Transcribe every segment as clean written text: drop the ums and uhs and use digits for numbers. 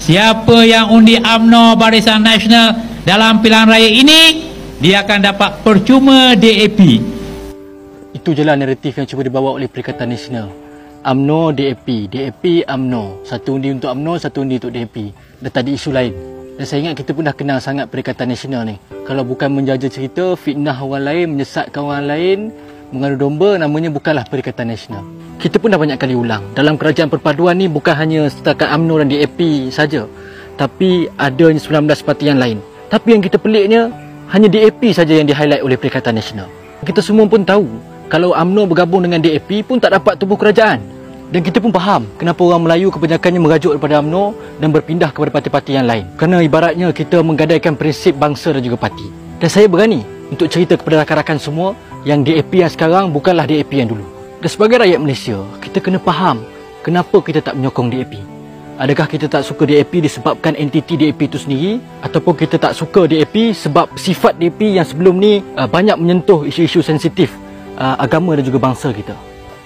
siapa yang undi UMNO Barisan Nasional dalam pilihan raya ini, dia akan dapat percuma DAP. Itu je lah naratif yang cuba dibawa oleh Perikatan Nasional. UMNO, DAP, DAP, UMNO. Satu undi untuk UMNO, satu undi untuk DAP. Dah tak ada isu lain. Dan saya ingat kita pun dah kenal sangat Perikatan Nasional ni. Kalau bukan menjaja cerita, fitnah orang lain, menyesatkan orang lain, mengadu domba, namanya bukanlah Perikatan Nasional. Kita pun dah banyak kali ulang. Dalam kerajaan perpaduan ni bukan hanya setakat UMNO dan DAP saja, tapi adanya 19 parti yang lain. Tapi yang kita peliknya, hanya DAP saja yang di-highlight oleh Perikatan Nasional. Kita semua pun tahu, kalau UMNO bergabung dengan DAP pun tak dapat tubuh kerajaan. Dan kita pun faham kenapa orang Melayu kebanyakannya merajuk daripada UMNO dan berpindah kepada parti-parti yang lain. Kerana ibaratnya kita menggadaikan prinsip bangsa dan juga parti. Dan saya berani untuk cerita kepada rakan-rakan semua yang DAP yang sekarang bukanlah DAP yang dulu. Dan sebagai rakyat Malaysia, kita kena faham kenapa kita tak menyokong DAP. Adakah kita tak suka DAP disebabkan entiti DAP itu sendiri, ataupun kita tak suka DAP sebab sifat DAP yang sebelum ni banyak menyentuh isu-isu sensitif agama dan juga bangsa kita.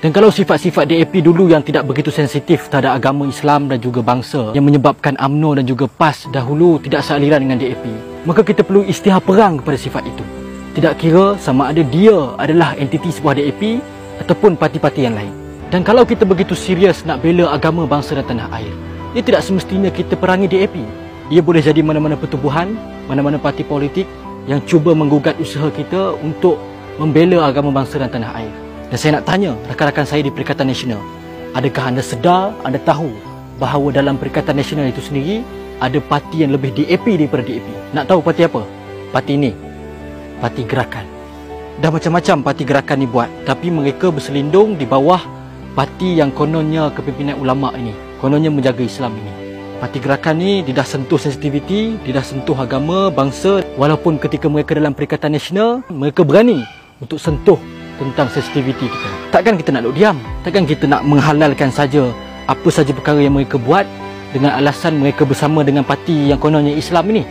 Dan kalau sifat-sifat DAP dulu yang tidak begitu sensitif terhadap agama Islam dan juga bangsa yang menyebabkan UMNO dan juga PAS dahulu tidak sealiran dengan DAP, maka kita perlu isytihar perang kepada sifat itu. Tidak kira sama ada dia adalah entiti sebuah DAP ataupun parti-parti yang lain. Dan kalau kita begitu serius nak bela agama, bangsa dan tanah air, ia tidak semestinya kita perangi DAP. Ia boleh jadi mana-mana pertubuhan, mana-mana parti politik yang cuba menggugat usaha kita untuk membela agama, bangsa dan tanah air. Dan saya nak tanya rakan-rakan saya di Perikatan Nasional, adakah anda sedar, anda tahu bahawa dalam Perikatan Nasional itu sendiri ada parti yang lebih DAP daripada DAP? Nak tahu parti apa? Parti ini, Parti Gerakan. Dah macam-macam parti Gerakan ni buat, tapi mereka berselindung di bawah parti yang kononnya kepimpinan ulama ini, kononnya menjaga Islam ini. Parti Gerakan ni dia dah sentuh sensitiviti, dia dah sentuh agama, bangsa. Walaupun ketika mereka dalam Perikatan Nasional, mereka berani untuk sentuh tentang sensitiviti kita. Takkan kita nak duduk diam, takkan kita nak menghalalkan saja apa saja perkara yang mereka buat dengan alasan mereka bersama dengan parti yang kononnya Islam ini.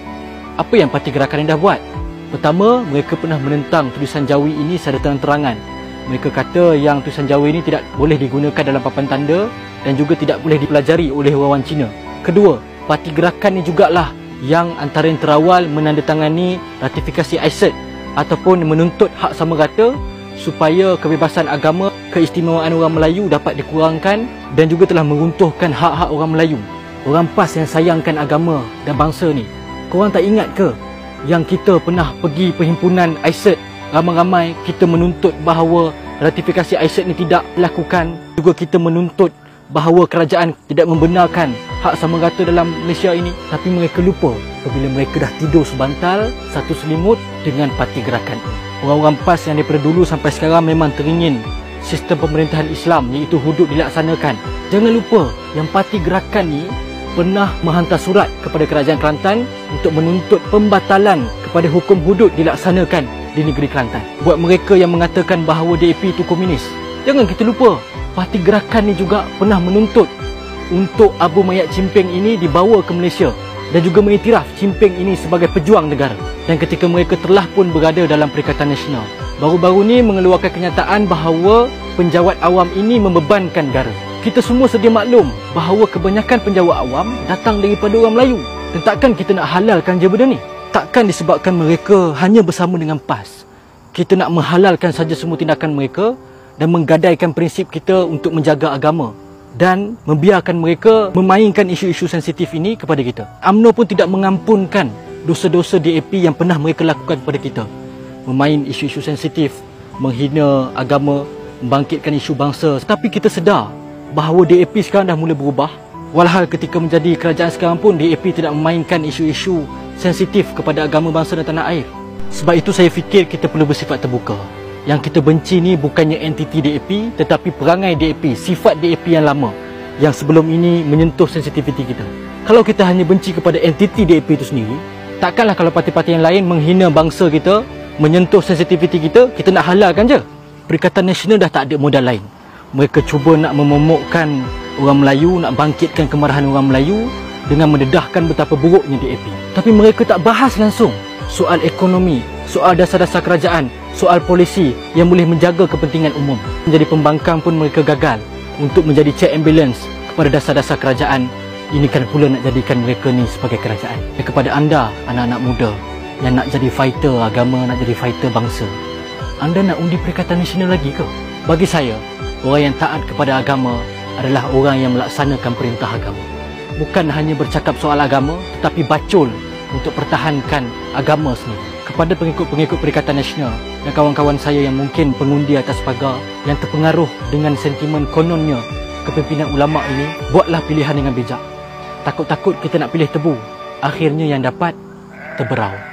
Apa yang Parti Gerakan ini dah buat? Pertama, mereka pernah menentang tulisan Jawi ini secara terang-terangan. Mereka kata yang tulisan Jawi ini tidak boleh digunakan dalam papan tanda dan juga tidak boleh dipelajari oleh orang Cina. Kedua, Parti Gerakan ini jugalah yang antara yang terawal menandatangani ratifikasi ISET ataupun menuntut hak sama rata supaya kebebasan agama, keistimewaan orang Melayu dapat dikurangkan dan juga telah meruntuhkan hak-hak orang Melayu. Orang PAS yang sayangkan agama dan bangsa ni, korang tak ingat ke yang kita pernah pergi perhimpunan ISET, ramai-ramai kita menuntut bahawa ratifikasi ISET ni tidak dilakukan. Juga kita menuntut bahawa kerajaan tidak membenarkan hak sama rata dalam Malaysia ini. Tapi mereka lupa apabila mereka dah tidur sebantal, satu selimut dengan Parti Gerakan. Orang-orang PAS yang daripada dulu sampai sekarang memang teringin sistem pemerintahan Islam iaitu hudud dilaksanakan. Jangan lupa yang Parti Gerakan ni pernah menghantar surat kepada Kerajaan Kelantan untuk menuntut pembatalan kepada hukum hudud dilaksanakan di negeri Kelantan. Buat mereka yang mengatakan bahawa DAP itu komunis, jangan kita lupa Parti Gerakan ni juga pernah menuntut untuk Abu Mayat Chimping ini dibawa ke Malaysia dan juga mengiktiraf Chimping ini sebagai pejuang negara. Dan ketika mereka telah pun berada dalam Perikatan Nasional, baru-baru ni mengeluarkan kenyataan bahawa penjawat awam ini membebankan negara. Kita semua sedia maklum bahawa kebanyakan penjawat awam datang daripada orang Melayu. Dan takkan kita nak halalkan je benda ni? Takkan disebabkan mereka hanya bersama dengan PAS, kita nak menghalalkan saja semua tindakan mereka dan menggadaikan prinsip kita untuk menjaga agama dan membiarkan mereka memainkan isu-isu sensitif ini kepada kita. UMNO pun tidak mengampunkan dosa-dosa DAP yang pernah mereka lakukan kepada kita. Memain isu-isu sensitif, menghina agama, membangkitkan isu bangsa. Tapi kita sedar bahawa DAP sekarang dah mula berubah. Walhal ketika menjadi kerajaan sekarang pun DAP tidak memainkan isu-isu sensitif kepada agama, bangsa dan tanah air. Sebab itu saya fikir kita perlu bersifat terbuka. Yang kita benci ni bukannya entiti DAP, tetapi perangai DAP, sifat DAP yang lama yang sebelum ini menyentuh sensitiviti kita. Kalau kita hanya benci kepada entiti DAP itu sendiri, takkanlah kalau parti-parti yang lain menghina bangsa kita, menyentuh sensitiviti kita, kita nak halalkan je. Perikatan Nasional dah tak ada modal lain. Mereka cuba nak memomokkan orang Melayu, nak bangkitkan kemarahan orang Melayu dengan mendedahkan betapa buruknya DAP. Tapi mereka tak bahas langsung soal ekonomi, soal dasar-dasar kerajaan, soal polisi yang boleh menjaga kepentingan umum. Menjadi pembangkang pun mereka gagal untuk menjadi check and balance kepada dasar-dasar kerajaan Ini kan pula nak jadikan mereka ni sebagai kerajaan. Dan kepada anda, anak-anak muda yang nak jadi fighter agama, nak jadi fighter bangsa, anda nak undi Perikatan Nasional lagi ke? Bagi saya, orang yang taat kepada agama adalah orang yang melaksanakan perintah agama. Bukan hanya bercakap soal agama, tetapi bacul untuk pertahankan agama sendiri. Kepada pengikut-pengikut Perikatan Nasional dan kawan-kawan saya yang mungkin pengundi atas pagar, yang terpengaruh dengan sentimen kononnya kepimpinan ulama ini, buatlah pilihan dengan bijak. Takut-takut kita nak pilih tebu, akhirnya yang dapat terberau.